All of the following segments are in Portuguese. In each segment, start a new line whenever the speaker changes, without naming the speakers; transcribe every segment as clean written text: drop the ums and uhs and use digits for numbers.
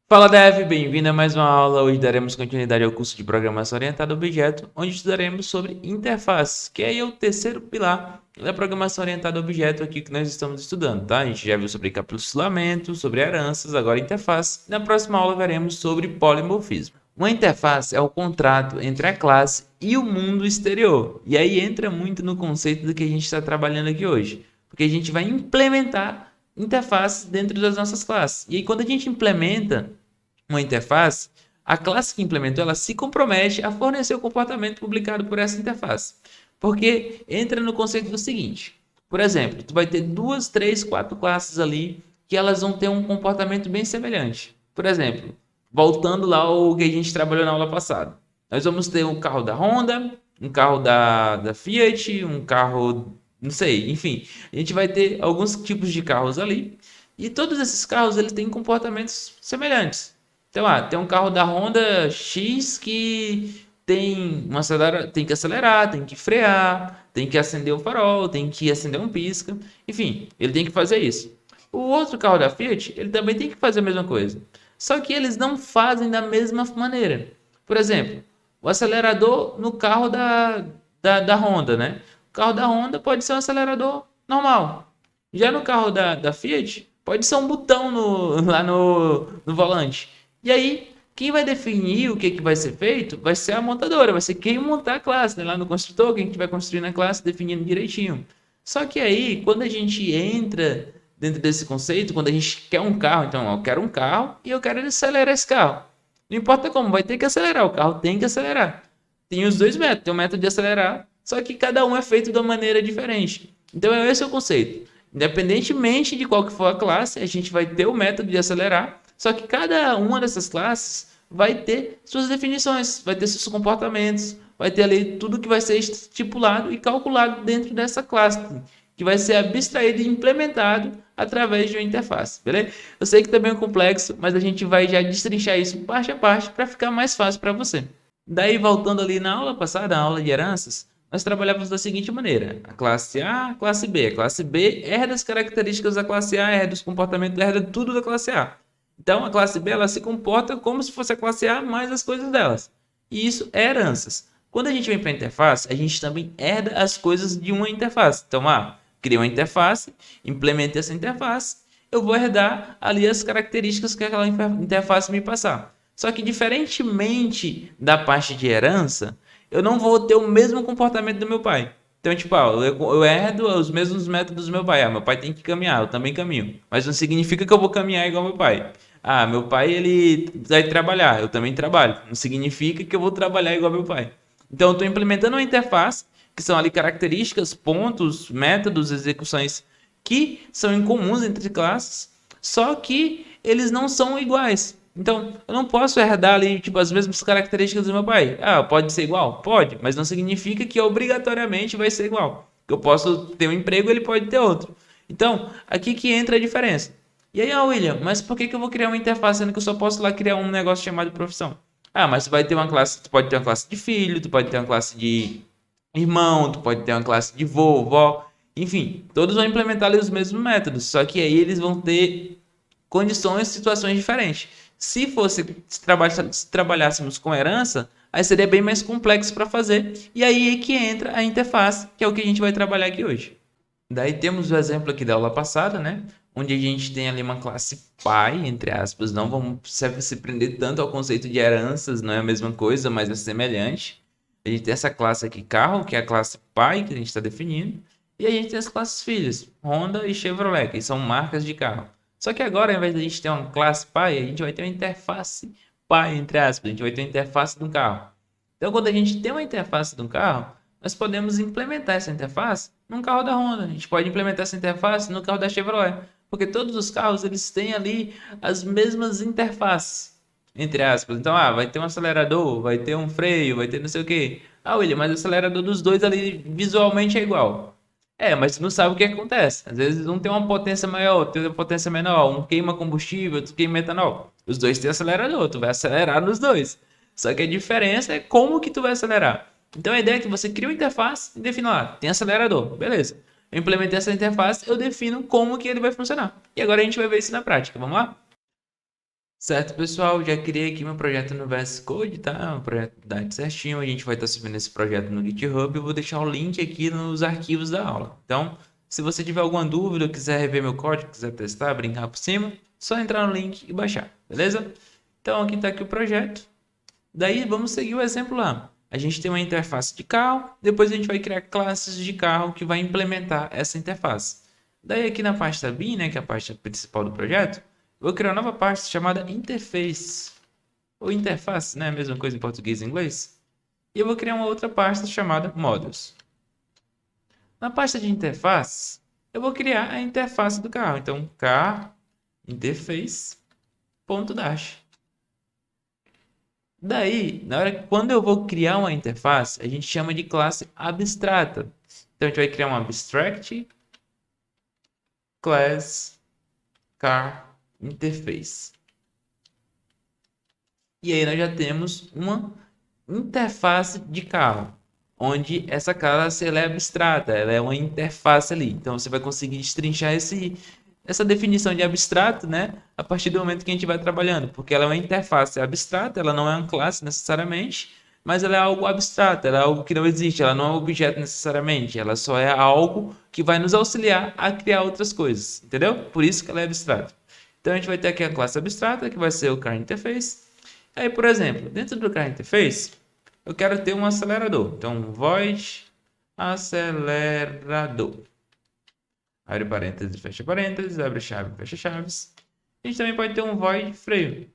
Fala Dev, bem-vindo a mais uma aula. Hoje daremos continuidade ao curso de Programação Orientada a Objeto, onde estudaremos sobre interface, que é o terceiro pilar da Programação Orientada a Objeto aqui que nós estamos estudando, tá? A gente já viu sobre encapsulamento, sobre heranças, agora interface. Na próxima aula veremos sobre polimorfismo. Uma interface é o contrato entre a classe e o mundo exterior. E aí entra muito no conceito do que a gente está trabalhando aqui hoje, porque a gente vai implementar interfaces dentro das nossas classes. E aí, quando a gente implementa uma interface, a classe que implementou ela se compromete a fornecer o comportamento publicado por essa interface. Porque entra no conceito do seguinte: por exemplo, tu vai ter duas, três, quatro classes ali que elas vão ter um comportamento bem semelhante. Por exemplo, voltando lá ao que a gente trabalhou na aula passada, nós vamos ter um carro da Honda, um carro da Fiat, um carro, não sei, enfim, a gente vai ter alguns tipos de carros ali e todos esses carros eles têm comportamentos semelhantes. Então, tem um carro da Honda X que tem que acelerar, tem que frear, tem que acender o farol, tem que acender um pisca. Enfim, ele tem que fazer isso. O outro carro da Fiat, ele também tem que fazer a mesma coisa. Só que eles não fazem da mesma maneira. Por exemplo, o acelerador no carro da Honda, né? O carro da Honda pode ser um acelerador normal. Já no carro da Fiat, pode ser um botão lá no volante. E aí, quem vai definir o que vai ser feito vai ser a montadora, vai ser quem montar a classe, né? Lá no construtor, quem que vai construir na classe, definindo direitinho. Só que aí, quando a gente entra dentro desse conceito, quando a gente quer um carro, então eu quero um carro e eu quero acelerar esse carro. Não importa como, vai ter que acelerar, o carro tem que acelerar. Tem os dois métodos, tem o método de acelerar, só que cada um é feito de uma maneira diferente. Então esse é o conceito. Independentemente de qual que for a classe, a gente vai ter o método de acelerar, só que cada uma dessas classes vai ter suas definições, vai ter seus comportamentos, vai ter ali tudo que vai ser estipulado e calculado dentro dessa classe, que vai ser abstraído e implementado através de uma interface, beleza? Eu sei que também é complexo, mas a gente vai já destrinchar isso parte a parte para ficar mais fácil para você. Daí, voltando ali na aula passada, a aula de heranças, nós trabalhávamos da seguinte maneira: a classe A, a classe B. A classe B herda as características da classe A, herda os comportamentos, herda tudo da classe A. Então, a classe B ela se comporta como se fosse a classe A mais as coisas delas. E isso é heranças. Quando a gente vem para a interface, a gente também herda as coisas de uma interface. Então, criei uma interface, implementei essa interface, eu vou herdar ali as características que aquela interface me passar. Só que diferentemente da parte de herança, eu não vou ter o mesmo comportamento do meu pai. Então, tipo, eu herdo os mesmos métodos do meu pai. Meu pai tem que caminhar, eu também caminho. Mas não significa que eu vou caminhar igual meu pai. Meu pai, ele vai trabalhar, eu também trabalho. Não significa que eu vou trabalhar igual meu pai. Então, eu estou implementando uma interface, que são ali características, pontos, métodos, execuções que são incomuns entre classes, só que eles não são iguais. Então, eu não posso herdar ali, tipo, as mesmas características do meu pai. Pode ser igual? Pode, mas não significa que obrigatoriamente vai ser igual. Eu posso ter um emprego, ele pode ter outro. Então, aqui que entra a diferença. E aí, William, mas por que eu vou criar uma interface sendo que eu só posso lá criar um negócio chamado profissão? Mas tu vai ter uma classe, tu pode ter uma classe de filho, tu pode ter uma classe de irmão, tu pode ter uma classe de vovó, enfim, todos vão implementar ali os mesmos métodos, só que aí eles vão ter condições, situações diferentes. Se trabalhássemos com herança, aí seria bem mais complexo para fazer, e aí é que entra a interface, que é o que a gente vai trabalhar aqui hoje. Daí temos o exemplo aqui da aula passada, né? Onde a gente tem ali uma classe pai, entre aspas, não vamos se prender tanto ao conceito de heranças, não é a mesma coisa, mas é semelhante. A gente tem essa classe aqui, carro, que é a classe pai, que a gente está definindo. E a gente tem as classes filhas, Honda e Chevrolet, que são marcas de carro. Só que agora, ao invés de a gente ter uma classe pai, a gente vai ter uma interface pai, entre aspas. A gente vai ter uma interface de um carro. Então, quando a gente tem uma interface de um carro, nós podemos implementar essa interface num carro da Honda. A gente pode implementar essa interface no carro da Chevrolet. Porque todos os carros, eles têm ali as mesmas interfaces, entre aspas. Então, vai ter um acelerador, vai ter um freio, vai ter não sei o quê. William, mas o acelerador dos dois ali visualmente é igual. Mas tu não sabe o que acontece. Às vezes um tem uma potência maior, outro tem uma potência menor. Um queima combustível, outro queima etanol. Os dois têm acelerador, tu vai acelerar nos dois. Só que a diferença é como que tu vai acelerar. Então a ideia é que você cria uma interface e define lá, tem acelerador, beleza. Eu implementei essa interface, eu defino como que ele vai funcionar. E agora a gente vai ver isso na prática, vamos lá? Certo, pessoal, já criei aqui meu projeto no VS Code, tá? Um projeto da certinho, a gente vai estar subindo esse projeto no GitHub, eu vou deixar o link aqui nos arquivos da aula. Então, se você tiver alguma dúvida, quiser rever meu código, quiser testar, brincar por cima, só entrar no link e baixar, beleza? Então, aqui está aqui o projeto. Daí, vamos seguir o exemplo lá. A gente tem uma interface de carro, depois a gente vai criar classes de carro que vai implementar essa interface. Daí, aqui na pasta bin, né, que é a pasta principal do projeto, vou criar uma nova pasta chamada interface, ou interface, né? A mesma coisa em português e inglês. E eu vou criar uma outra pasta chamada modules. Na pasta de interface, eu vou criar a interface do carro. Então, car interface.dash. Daí, quando eu vou criar uma interface, a gente chama de classe abstrata. Então, a gente vai criar uma abstract class car interface. E aí nós já temos uma interface de carro, onde essa classe ela é abstrata, ela é uma interface ali. Então você vai conseguir destrinchar essa definição de abstrato, né, a partir do momento que a gente vai trabalhando, porque ela é uma interface abstrata, ela não é uma classe necessariamente, mas ela é algo abstrato, ela é algo que não existe, ela não é um objeto necessariamente, ela só é algo que vai nos auxiliar a criar outras coisas, entendeu? Por isso que ela é abstrata. Então a gente vai ter aqui a classe abstrata, que vai ser o car interface. Aí, por exemplo, dentro do car interface, eu quero ter um acelerador. Então, void acelerador. Abre parênteses, fecha parênteses, abre chave, fecha chaves. A gente também pode ter um void freio.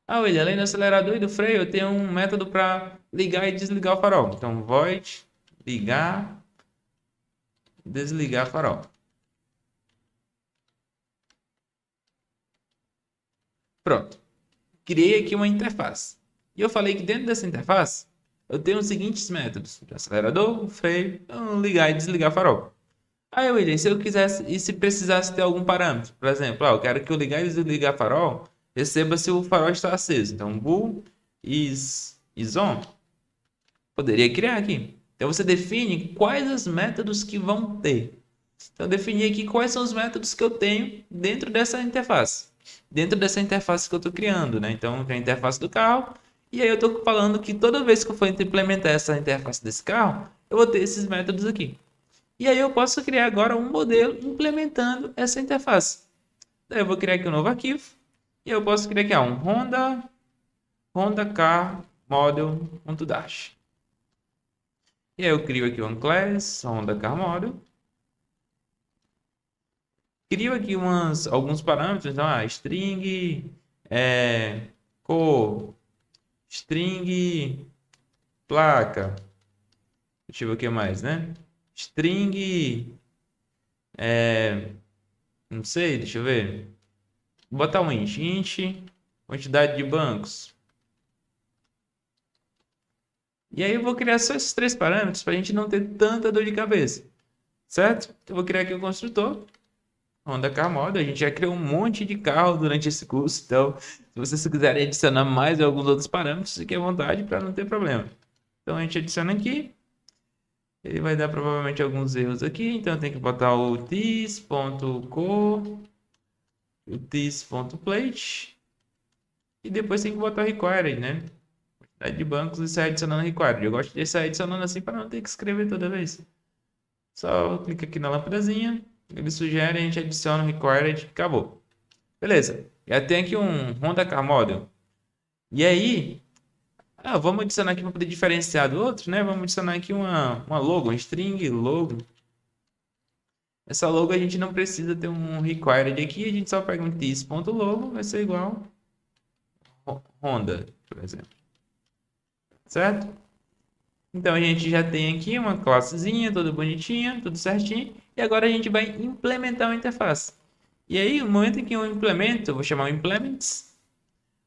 Ah, William, além do acelerador e do freio, eu tenho um método para ligar e desligar o farol. Então, void ligar, desligar farol. Pronto. Criei aqui uma interface. E eu falei que dentro dessa interface, eu tenho os seguintes métodos: acelerador, freio, ligar e desligar farol. Aí, William, se eu quisesse e se precisasse ter algum parâmetro, por exemplo, eu quero que o ligar e desligar farol receba se o farol está aceso. Então, bool is on. Poderia criar aqui. Então, você define quais os métodos que vão ter. Então, definir aqui quais são os métodos que eu tenho dentro dessa interface. Dentro dessa interface que eu estou criando, né? Então, tem a interface do carro. E aí eu estou falando que toda vez que eu for implementar essa interface desse carro, eu vou ter esses métodos aqui. E aí eu posso criar agora um modelo implementando essa interface. Daí eu vou criar aqui um novo arquivo. E eu posso criar aqui um Honda Car Model.dash. E aí eu crio aqui um class Honda Car Model. Crio aqui alguns parâmetros. Então, string, cor, string, placa. Deixa eu ver o que mais, né? String, não sei, deixa eu ver. Vou botar um int, quantidade de bancos. E aí eu vou criar só esses três parâmetros para a gente não ter tanta dor de cabeça, certo? Então, eu vou criar aqui o construtor, Honda Car Model. A gente já criou um monte de carro durante esse curso, então se vocês quiserem adicionar mais alguns outros parâmetros, fiquem à vontade para não ter problema. Então a gente adiciona aqui. Ele vai dar provavelmente alguns erros aqui, então tem que botar o this.core, o this.plate, e depois tem que botar o required, né? Quantidade de bancos e sair adicionando required. Eu gosto de sair adicionando assim para não ter que escrever toda vez. Só clica aqui na lâmpadazinha, ele sugere, a gente adiciona o required, acabou. Beleza, já tem aqui um Honda Car Model. E aí, vamos adicionar aqui para poder diferenciar do outro, né? Vamos adicionar aqui uma logo, um string logo. Essa logo a gente não precisa ter um required aqui, a gente só pega um this.logo, vai ser igual Honda, por exemplo. Certo? Então a gente já tem aqui uma classezinha, toda bonitinha, tudo certinho. E agora a gente vai implementar uma interface. E aí, no momento em que eu implemento, eu vou chamar o implements,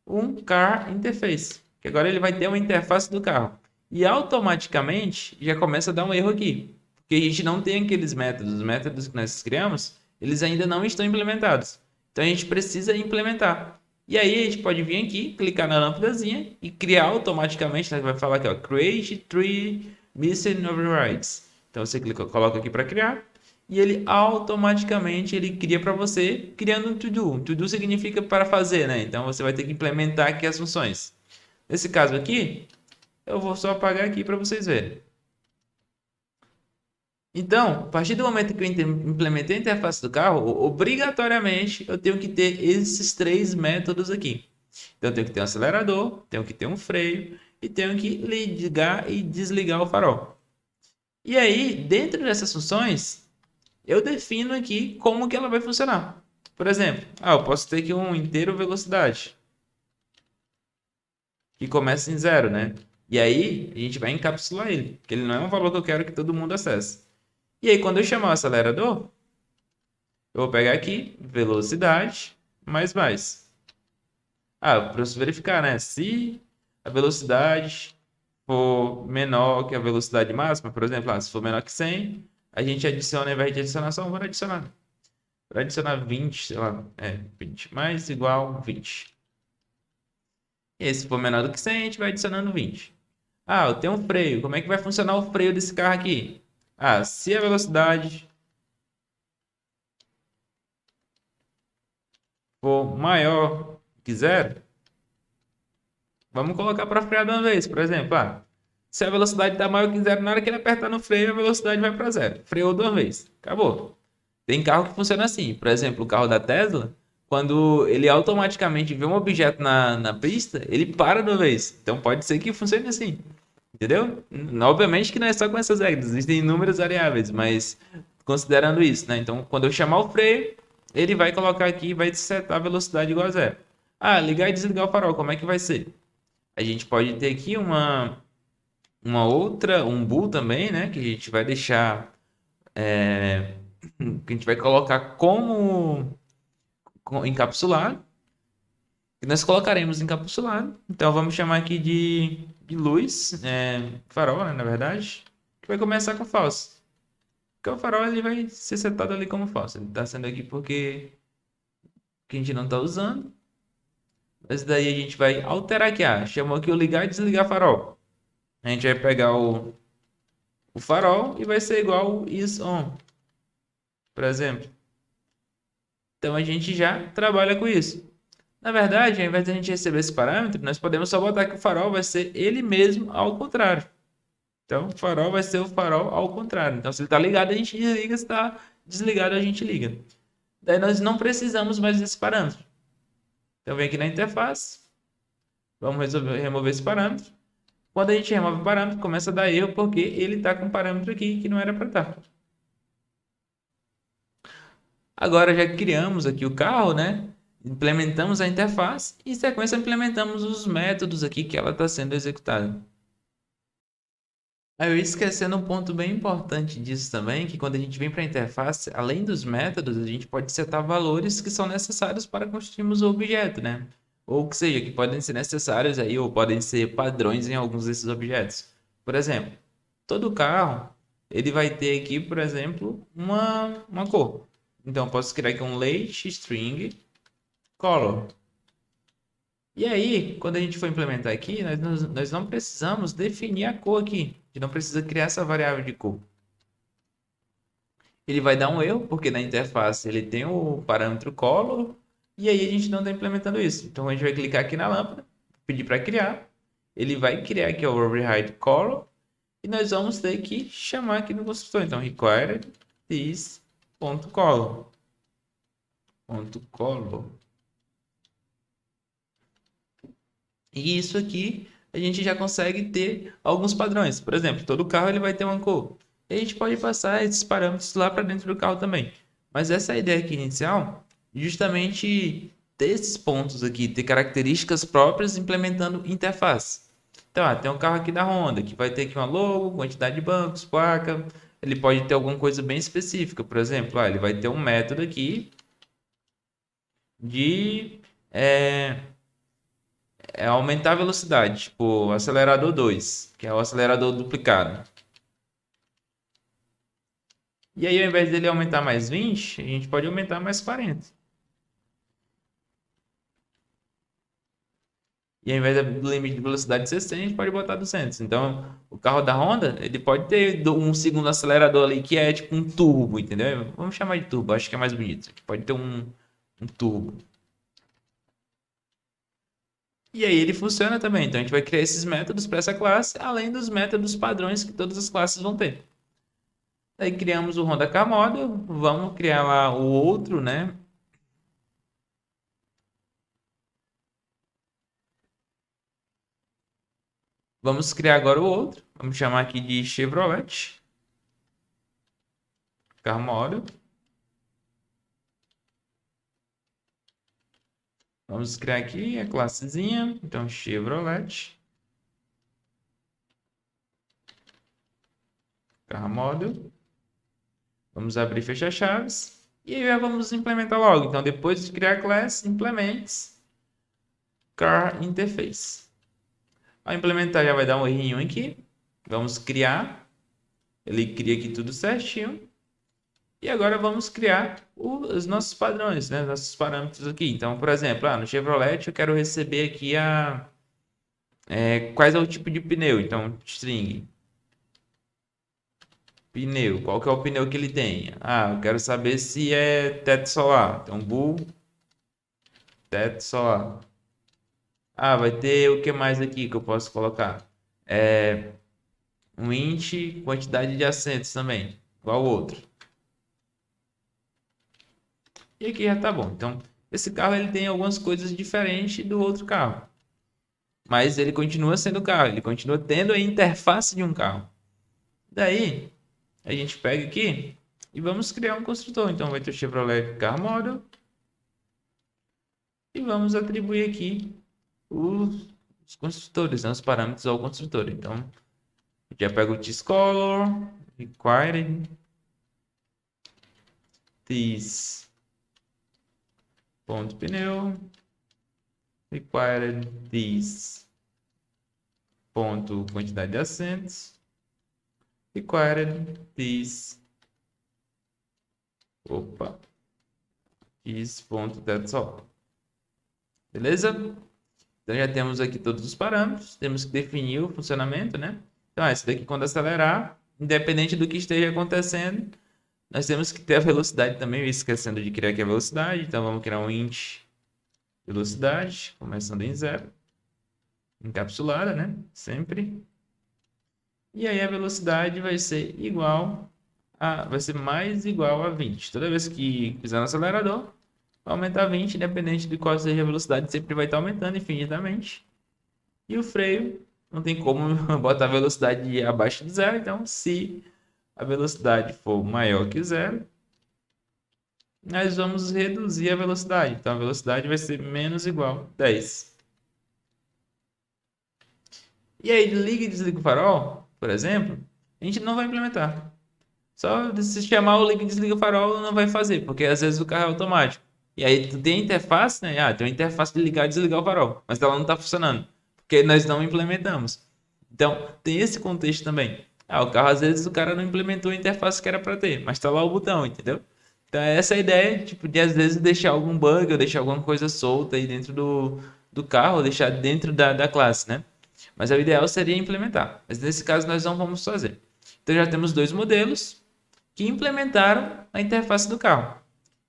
um car interface. Que agora ele vai ter uma interface do carro. E automaticamente já começa a dar um erro aqui. Porque a gente não tem aqueles métodos. Os métodos que nós criamos, eles ainda não estão implementados. Então a gente precisa implementar. E aí a gente pode vir aqui, clicar na lâmpadazinha e criar automaticamente. Nós vai falar aqui, ó, create three missing overrides. Então você clica, coloca aqui para criar. e ele automaticamente ele cria para você, criando um to-do. To-do significa para fazer, né? Então você vai ter que implementar aqui as funções. Nesse caso aqui, eu vou só apagar aqui para vocês verem. Então, a partir do momento que eu implementei a interface do carro, obrigatoriamente eu tenho que ter esses três métodos aqui. Então, eu tenho que ter um acelerador, tenho que ter um freio e tenho que ligar e desligar o farol. E aí, dentro dessas funções, eu defino aqui como que ela vai funcionar. Por exemplo, eu posso ter aqui um inteiro velocidade, que começa em zero, né? E aí, a gente vai encapsular ele, porque ele não é um valor que eu quero que todo mundo acesse. E aí, quando eu chamar o acelerador, eu vou pegar aqui, velocidade, mais. Para você verificar, né? Se a velocidade for menor que a velocidade máxima, por exemplo, se for menor que 100, a gente adiciona, ao invés de adicionar só um, vai adicionar. Vai adicionar 20, sei lá, 20 mais igual 20. E se for menor do que 100, a gente vai adicionando 20. Eu tenho um freio. Como é que vai funcionar o freio desse carro aqui? Se a velocidade for maior que zero, vamos colocar para frear de uma vez, por exemplo. Se a velocidade está maior que zero, na hora que ele apertar no freio, a velocidade vai para zero. Freou de uma vez. Acabou. Tem carro que funciona assim. Por exemplo, o carro da Tesla, quando ele automaticamente vê um objeto na pista, ele para de uma vez. Então pode ser que funcione assim. Entendeu? Obviamente que não é só com essas regras. Existem inúmeras variáveis, mas considerando isso, né? Então, quando eu chamar o freio, ele vai colocar aqui e vai setar a velocidade igual a zero. Ligar e desligar o farol, como é que vai ser? A gente pode ter aqui uma outra, um bool também, né? Que a gente vai deixar, que a gente vai colocar como encapsulado. E nós colocaremos encapsulado. Então vamos chamar aqui de luz, farol, né, na verdade, que vai começar com false. Porque o farol ele vai ser setado ali como false. Ele está sendo aqui porque que a gente não está usando. Mas daí a gente vai alterar aqui. Chamou aqui o ligar e desligar farol. A gente vai pegar o farol e vai ser igual is on, por exemplo. Então a gente já trabalha com isso. Na verdade, ao invés de a gente receber esse parâmetro, nós podemos só botar que o farol vai ser ele mesmo ao contrário. Então, o farol vai ser o farol ao contrário. Então, se ele está ligado, a gente desliga. Se está desligado, a gente liga. Daí nós não precisamos mais desse parâmetro. Então, vem aqui na interface. Vamos remover esse parâmetro. Quando a gente remove o parâmetro, começa a dar erro porque ele está com um parâmetro aqui que não era para estar. Agora já criamos aqui o carro, né? Implementamos a interface e em sequência implementamos os métodos aqui que ela está sendo executada. Eu ia esquecendo um ponto bem importante disso também, que quando a gente vem para a interface, além dos métodos, a gente pode setar valores que são necessários para construirmos o objeto, né? Ou que seja, que podem ser necessários aí, ou podem ser padrões em alguns desses objetos. Por exemplo, todo carro, ele vai ter aqui, por exemplo, uma cor. Então, eu posso criar aqui um late string color. E aí, quando a gente for implementar aqui, nós não precisamos definir a cor aqui. A gente não precisa criar essa variável de cor. Ele vai dar um erro, porque na interface ele tem o parâmetro color, e aí a gente não está implementando isso. Então a gente vai clicar aqui na lâmpada, pedir para criar. Ele vai criar aqui o override color, e nós vamos ter que chamar aqui no construtor. Então, required this.color. .color. E isso aqui a gente já consegue ter alguns padrões. Por exemplo, todo carro ele vai ter uma cor. E a gente pode passar esses parâmetros lá para dentro do carro também. Mas essa é a ideia aqui inicial, justamente ter esses pontos aqui, ter características próprias implementando interface. Então, tem um carro aqui da Honda que vai ter aqui uma logo, quantidade de bancos, placa. Ele pode ter alguma coisa bem específica. Por exemplo, ele vai ter um método aqui de aumentar a velocidade, tipo acelerador 2, que é o acelerador duplicado. E aí, ao invés dele aumentar mais 20, a gente pode aumentar mais 40. E ao invés do limite de velocidade ser 100, a gente pode botar 200. Então, o carro da Honda, ele pode ter um segundo acelerador ali que é tipo um turbo, entendeu? Vamos chamar de turbo, acho que é mais bonito. Aqui pode ter um turbo. E aí ele funciona também. Então, a gente vai criar esses métodos para essa classe, além dos métodos padrões que todas as classes vão ter. Aí criamos o Honda Car Model, vamos criar lá o outro, né? Vamos criar agora o outro. Vamos chamar aqui de Chevrolet Car Model. Vamos criar aqui a classezinha. Então, Chevrolet Car Model. Vamos abrir e fechar chaves. E aí já vamos implementar logo. Então, depois de criar a class, implements Car Interface. Ao implementar, já vai dar um errinho aqui. Vamos criar. Ele cria aqui tudo certinho. E agora vamos criar os nossos padrões, né? Nossos parâmetros aqui. Então, por exemplo, no Chevrolet eu quero receber aqui quais é o tipo de pneu. Então, string. Pneu. Qual que é o pneu que ele tem? Eu quero saber se é teto solar. Então, bull, teto solar. Vai ter o que mais aqui que eu posso colocar? Um int, quantidade de assentos também. Igual o outro. E aqui já tá bom. Então, esse carro ele tem algumas coisas diferentes do outro carro. Mas ele continua sendo carro. Ele continua tendo a interface de um carro. Daí, a gente pega aqui e vamos criar um construtor. Então, vai ter o Chevrolet Car Model. E vamos atribuir aqui os construtores, né? Os parâmetros ao construtor. Então, já pego o T-Color, required, this ponto pneu, required this ponto quantidade de assentos, required this, this ponto teto solar. Beleza? Então já temos aqui todos os parâmetros, temos que definir o funcionamento, né? Então, esse daqui quando acelerar, independente do que esteja acontecendo, nós temos que ter a velocidade também, esquecendo de criar aqui a velocidade. Então, vamos criar um int velocidade, começando em 0. Encapsulada, né? Sempre. E aí a velocidade vai ser mais igual a 20. Toda vez que pisar no acelerador, vai aumentar 20, independente de qual seja a velocidade, sempre vai estar aumentando infinitamente. E o freio, não tem como botar a velocidade abaixo de 0, então se a velocidade for maior que 0, nós vamos reduzir a velocidade. Então, a velocidade vai ser menos igual a 10. E aí, liga e desliga o farol, por exemplo, a gente não vai implementar. Só se chamar o liga e desliga o farol, não vai fazer, porque às vezes o carro é automático. E aí, tu tem a interface, né? Tem uma interface de ligar e desligar o farol, mas ela não está funcionando, porque nós não implementamos. Então, tem esse contexto também. O carro, às vezes, o cara não implementou a interface que era para ter, mas tá lá o botão, entendeu? Então, essa é a ideia, tipo, de às vezes deixar algum bug ou deixar alguma coisa solta aí dentro do carro, ou deixar dentro da classe, né? Mas o ideal seria implementar. Mas nesse caso, nós não vamos fazer. Então, já temos dois modelos que implementaram a interface do carro.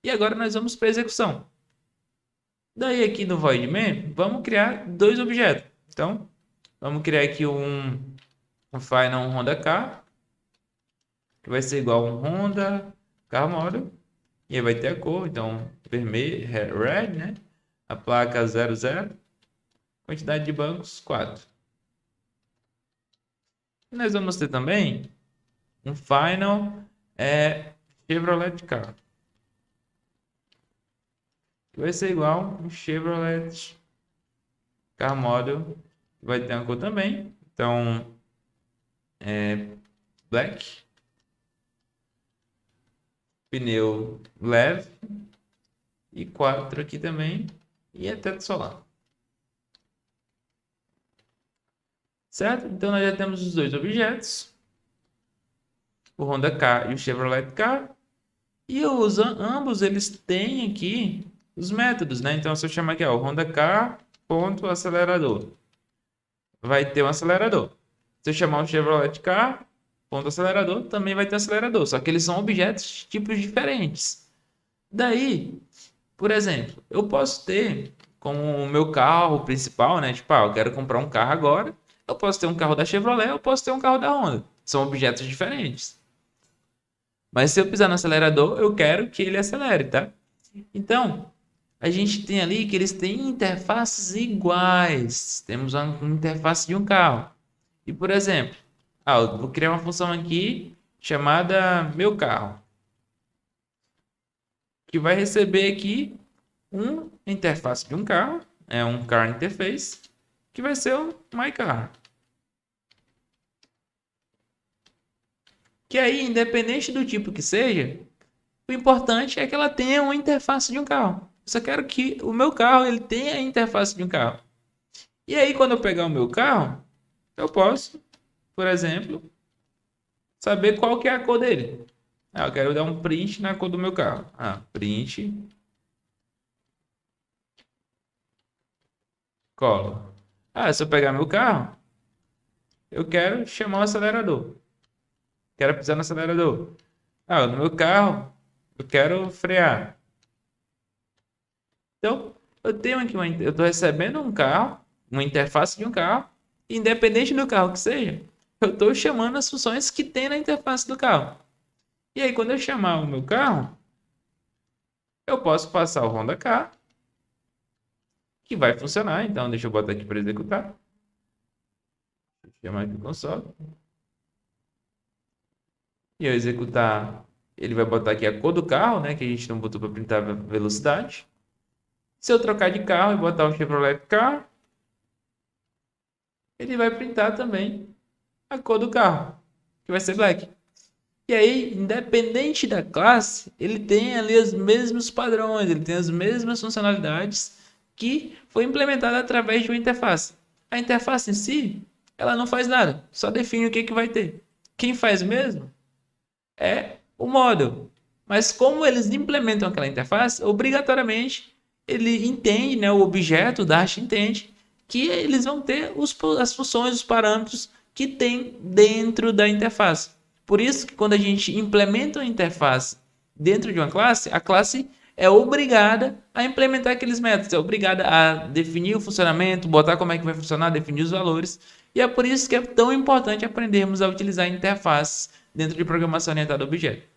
E agora nós vamos para a execução. Daí, aqui no void main, vamos criar dois objetos. Então, vamos criar aqui um final Honda Car, que vai ser igual a um Honda Car Model. E aí vai ter a cor, então vermelho, red, né? A placa 00, quantidade de bancos 4. E nós vamos ter também um final Chevrolet Car, que vai ser igual um Chevrolet Car Model, que vai ter a cor também. Então, black, pneu leve e 4 aqui também, e é teto solar. Certo? Então, nós já temos os dois objetos, o Honda Car e o Chevrolet Car, e ambos eles têm aqui os métodos, né? Então, se eu chamar aqui, o Honda Car ponto acelerador. Vai ter um acelerador. Se eu chamar um Chevrolet car, ponto acelerador, também vai ter acelerador. Só que eles são objetos de tipos diferentes. Daí, por exemplo, eu posso ter como o meu carro principal, né? Tipo, eu quero comprar um carro agora. Eu posso ter um carro da Chevrolet, eu posso ter um carro da Honda. São objetos diferentes. Mas se eu pisar no acelerador, eu quero que ele acelere, tá? Então, a gente tem ali que eles têm interfaces iguais. Temos uma interface de um carro. E, por exemplo, eu vou criar uma função aqui chamada meu carro, que vai receber aqui uma interface de um carro, é um car interface, que vai ser o my car. Que aí, independente do tipo que seja, o importante é que ela tenha uma interface de um carro. Eu só quero que o meu carro ele tenha a interface de um carro. E aí, quando eu pegar o meu carro, eu posso, por exemplo, saber qual que é a cor dele. Eu quero dar um print na cor do meu carro. Print color. Se eu pegar meu carro, eu quero chamar o acelerador. Quero pisar no acelerador. No meu carro, eu quero frear. Então, eu tenho aqui eu estou recebendo um carro, uma interface de um carro, independente do carro que seja, eu estou chamando as funções que tem na interface do carro. E aí, quando eu chamar o meu carro, eu posso passar o Honda Car, que vai funcionar. Então, deixa eu botar aqui para executar. Deixa eu chamar aqui o console. E eu executar, ele vai botar aqui a cor do carro, né? Que a gente não botou para printar a velocidade. Se eu trocar de carro e botar o Chevrolet Car, ele vai printar também a cor do carro, que vai ser black. E aí, independente da classe, ele tem ali os mesmos padrões, ele tem as mesmas funcionalidades que foi implementada através de uma interface. A interface em si, ela não faz nada, só define o que vai ter. Quem faz mesmo é o model. Mas como eles implementam aquela interface, obrigatoriamente ele entende, né, o objeto, o Dash entende que eles vão ter as funções, os parâmetros que tem dentro da interface. Por isso que quando a gente implementa uma interface dentro de uma classe, a classe é obrigada a implementar aqueles métodos, é obrigada a definir o funcionamento, botar como é que vai funcionar, definir os valores. E é por isso que é tão importante aprendermos a utilizar interfaces dentro de programação orientada a objeto.